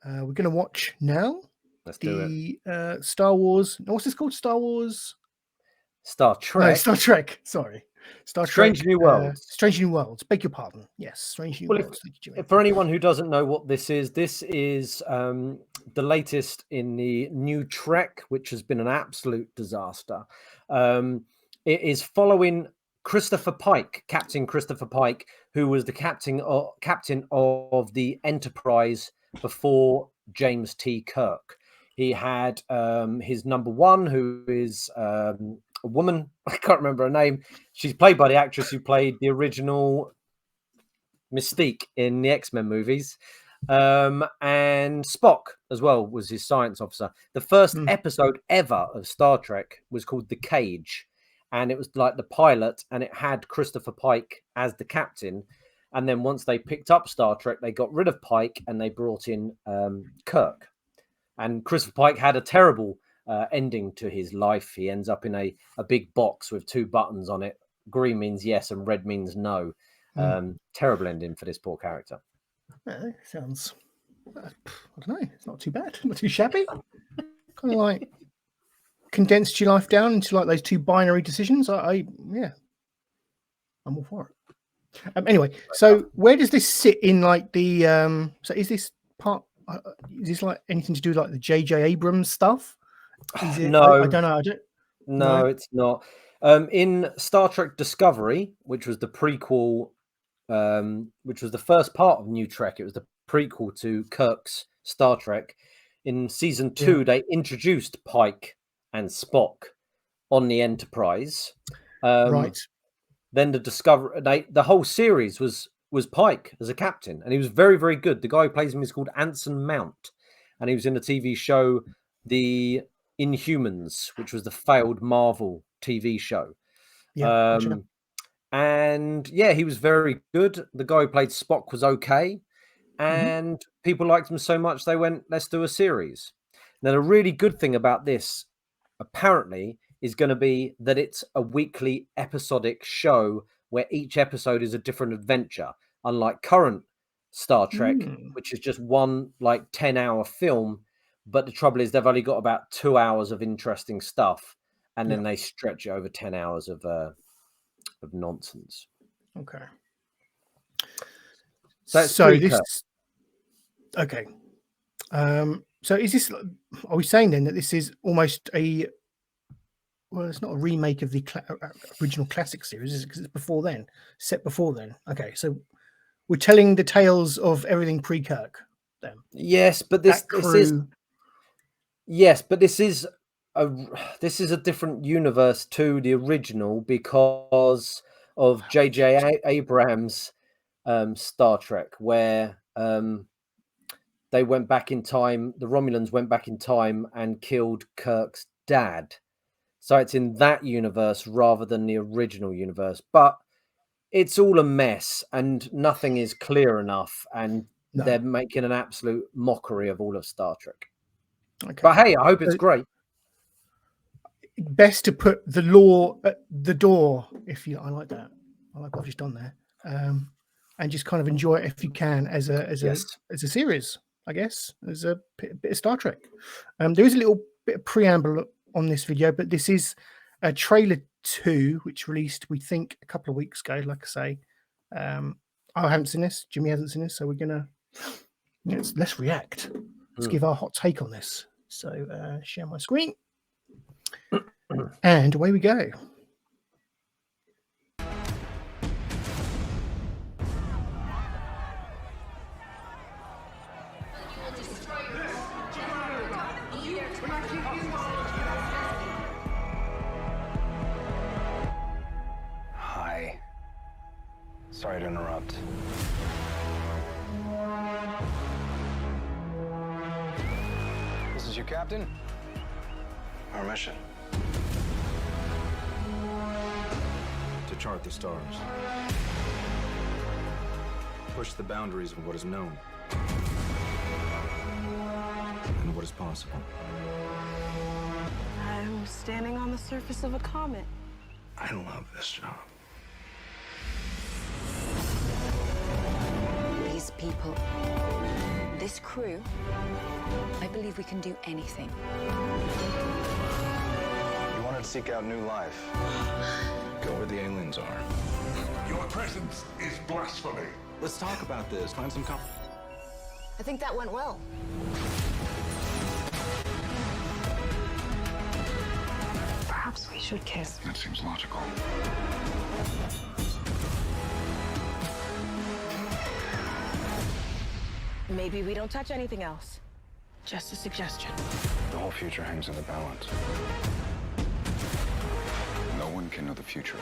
We're going to watch now Let's do the Star Wars. What's this called? Star Wars? Star Trek. No, Star Trek. Sorry. Star Strange Trek. New Worlds. Strange New Worlds. Beg your pardon. Yes, Strange New Worlds. Thank you, Jimmy. For anyone who doesn't know what this is the latest in the new Trek, which has been an absolute disaster. It is following Christopher Pike, Captain Christopher Pike, who was the captain of the Enterprise before James T. Kirk. He had his number one, who is a woman. I can't remember her name. She's played by the actress who played the original Mystique in the X-Men movies. And Spock as well was his science officer. The first episode ever of Star Trek was called The Cage. And it was like the pilot, and it had Christopher Pike as the captain. And then once they picked up Star Trek, they got rid of Pike and they brought in Kirk. And Christopher Pike had a terrible ending to his life. He ends up in a big box with 2 buttons on it. Green means yes and red means no. Terrible ending for this poor character. Sounds, I don't know, it's not too bad, not too shabby. Kind of like condensed your life down into like those 2 binary decisions. I'm all for it. Anyway, so where does this sit in like the so is this part is this like anything to do with like the J.J. Abrams stuff? Is it, no, I don't know. No, it's not. In Star Trek Discovery, which was the prequel, which was the first part of New Trek, it was the prequel to Kirk's Star Trek. In season 2, they introduced Pike and Spock on the Enterprise. Right. Then the whole series was Pike as a captain, and he was very, very good. The guy who plays him is called Anson Mount, and he was in the TV show The Inhumans, which was the failed Marvel TV show. And yeah, he was very good. The guy who played Spock was okay, and people liked him so much they went, let's do a series. Now, the really good thing about this, apparently, is going to be that it's a weekly episodic show where each episode is a different adventure, unlike current Star Trek, which is just one like 10-hour film. But the trouble is they've only got about 2 hours of interesting stuff, and then they stretch it over 10 hours of nonsense. Okay. So this okay. So is this, are we saying then that this is almost well, it's not a remake of the original classic series, is it? Because it's before then, set before then. Okay, so we're telling the tales of everything pre-Kirk then. Yes, but this is a different universe to the original because of J.J. Abrams' Star Trek, where they went back in time. The Romulans went back in time and killed Kirk's dad. So it's in that universe rather than the original universe. But it's all a mess and nothing is clear enough. And they're making an absolute mockery of all of Star Trek. Okay. But hey, I hope it's great. Best to put the law at the door, if you. I like that. I like what I've just done there, and just kind of enjoy it if you can as a series. I guess as a bit of Star Trek. There is a little bit of preamble on this video, but this is a trailer 2, which released, we think, a couple of weeks ago. Like I say, I haven't seen this. Jimmy hasn't seen this, so we're gonna let's react. Let's give our hot take on this. So share my screen. And away we go. Hi. Sorry to interrupt. This is your captain? Our mission. To chart the stars. Push the boundaries of what is known. And what is possible. I'm standing on the surface of a comet. I love this job. These people, this crew, I believe we can do anything. You wanted to seek out new life. Go where the aliens are. Your presence is blasphemy. Let's talk about this. Find some I think that went well. Perhaps we should kiss. That seems logical. Maybe we don't touch anything else. Just a suggestion. The whole future hangs in the balance. No one can know the future.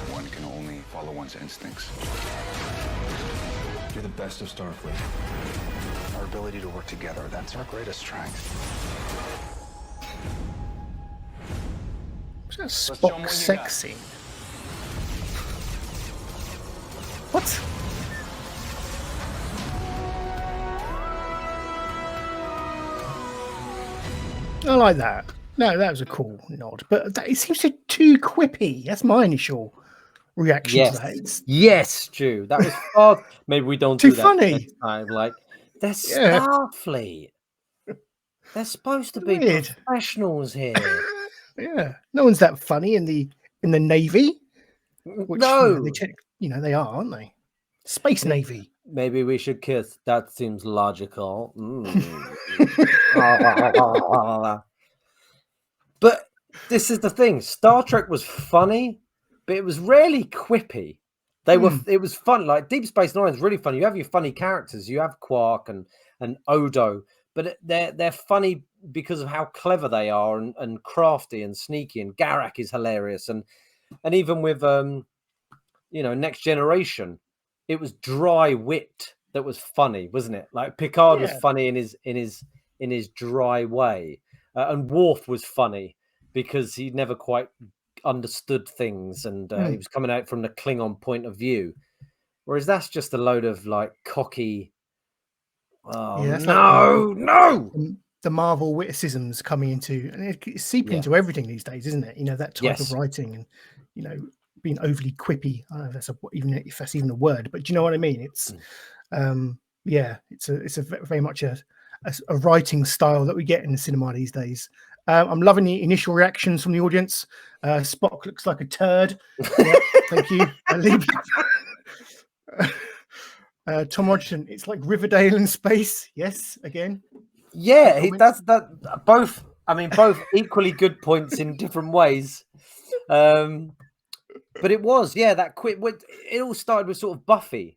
One can only follow one's instincts. You're the best of Starfleet. Our ability to work together, that's our greatest strength. What's that show 'em Spock what you sex scene? What? I like that. No, that was a cool nod, but it seems too quippy. That's my initial reaction to that. It's Yes, Stu. That was far. Maybe we don't Too do that funny. next time. Like, they're Yeah. Starfleet. They're supposed to be Weird. professionals here. Yeah, no one's that funny in the Navy. Which, No. they are, aren't they? Space Navy. Maybe we should kiss. That seems logical. But this is the thing. Star Trek was funny, but it was rarely quippy. It was fun. Like Deep Space Nine is really funny. You have your funny characters. You have Quark and Odo, but they're funny because of how clever they are and crafty and sneaky. And Garak is hilarious. And even with Next Generation, it was dry wit that was funny, wasn't it? Like Picard was funny in his dry way, and Worf was funny because he never quite understood things, and he was coming out from the Klingon point of view. Whereas that's just a load of like cocky. Oh Yeah, that's no! The Marvel witticisms coming into, and it's seeping into everything these days, isn't it? That type of writing, and being overly quippy. I don't know if that's even a word, but do you know what I mean? It's it's a very much a writing style that we get in the cinema these days. I'm loving the initial reactions from the audience. Spock looks like a turd. Yeah, thank you. Tom Hodgson, it's like Riverdale in space. Yes, again. Yeah, that's both. I mean, both equally good points in different ways. But it was, that it all started with sort of Buffy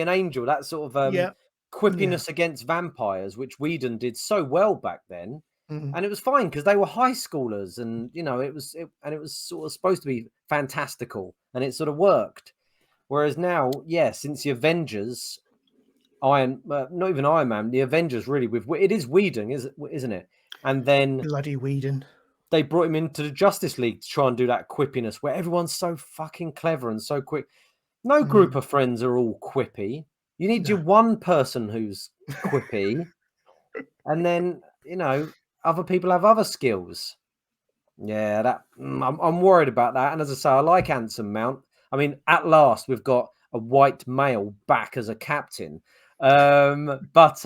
and Angel, that sort of quippiness against vampires, which Whedon did so well back then. And it was fine because they were high schoolers, and it was sort of supposed to be fantastical, and it sort of worked. Whereas now, since the Avengers, not even Iron Man, the Avengers really it is Whedon, isn't it? And then bloody Whedon. They brought him into the Justice League to try and do that quippiness where everyone's so fucking clever and so quick. No group of friends are all quippy. You need your one person who's quippy, and then other people have other skills. Yeah, I'm worried about that. And as I say, I like Anson Mount. I mean, at last we've got a white male back as a captain. But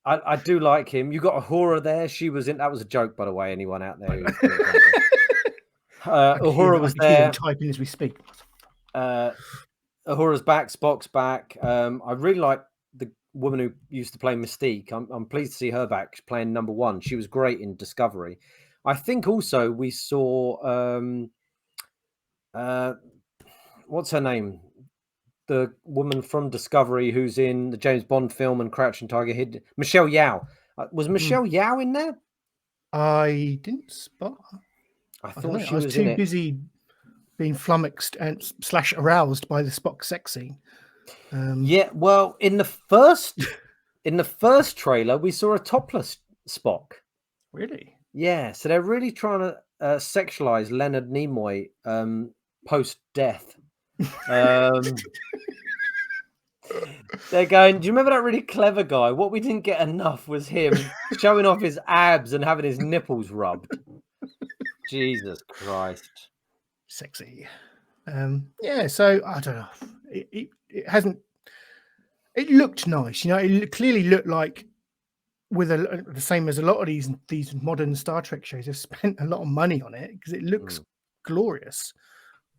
I do like him. You got Uhura there. She was in. That was a joke, by the way. Anyone out there? Uhura was there. Typing as we speak. Uhura's back. Spock's back. I really like the woman who used to play Mystique. I'm pleased to see her back playing number one. She was great in Discovery. I think also we saw what's her name? The woman from Discovery who's in the James Bond film and Crouching Tiger Hidden. Michelle Yeoh. Was Michelle Yeoh in there? I didn't spot her. I thought she was was too in it. busy being flummoxed and / aroused by the Spock sex scene. Well, in the first trailer, we saw a topless Spock. Really? Yeah, so they're really trying to sexualize Leonard Nimoy post-death. They're going, do you remember that really clever guy? What we didn't get enough was him showing off his abs and having his nipples rubbed. Jesus Christ. Sexy. So I don't know. It hasn't. it looked nice. You know, it clearly looked like with the same as a lot of these modern Star Trek shows. They've spent a lot of money on it because it looks glorious.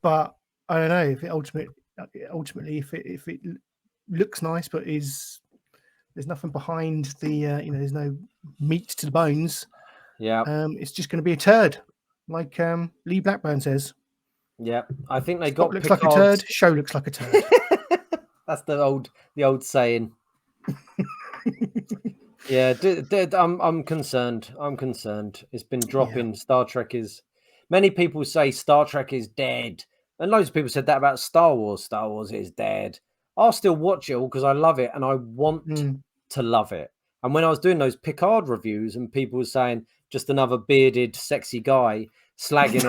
But I don't know if it ultimately if it looks nice, but there's nothing behind the you know, there's no meat to the bones. Yeah. It's just going to be a turd, like Lee Blackburn says. Yeah, I think they Spot got looks Picard's... like a turd. Show looks like a turd. That's the old saying. Yeah, I'm concerned. I'm concerned. It's been dropping. Star Trek is... Many people say Star Trek is dead. And loads of people said that about Star Wars. Star Wars is dead. I'll still watch it all because I love it and I want to love it. And when I was doing those Picard reviews and people were saying just another bearded, sexy guy slagging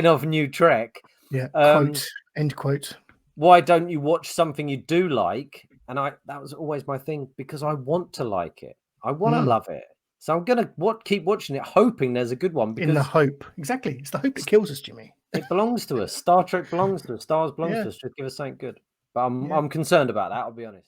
off New Trek. Yeah, quote, end quote. Why don't you watch something you do like? And that was always my thing, because I want to like it. I want to love it. So I'm going to keep watching it, hoping there's a good one. Because in the hope. Exactly. It's the hope that kills us, Jimmy. It belongs to us. Star Trek belongs to us. Stars belongs to us. Just give us something good. But I'm concerned about that, I'll be honest.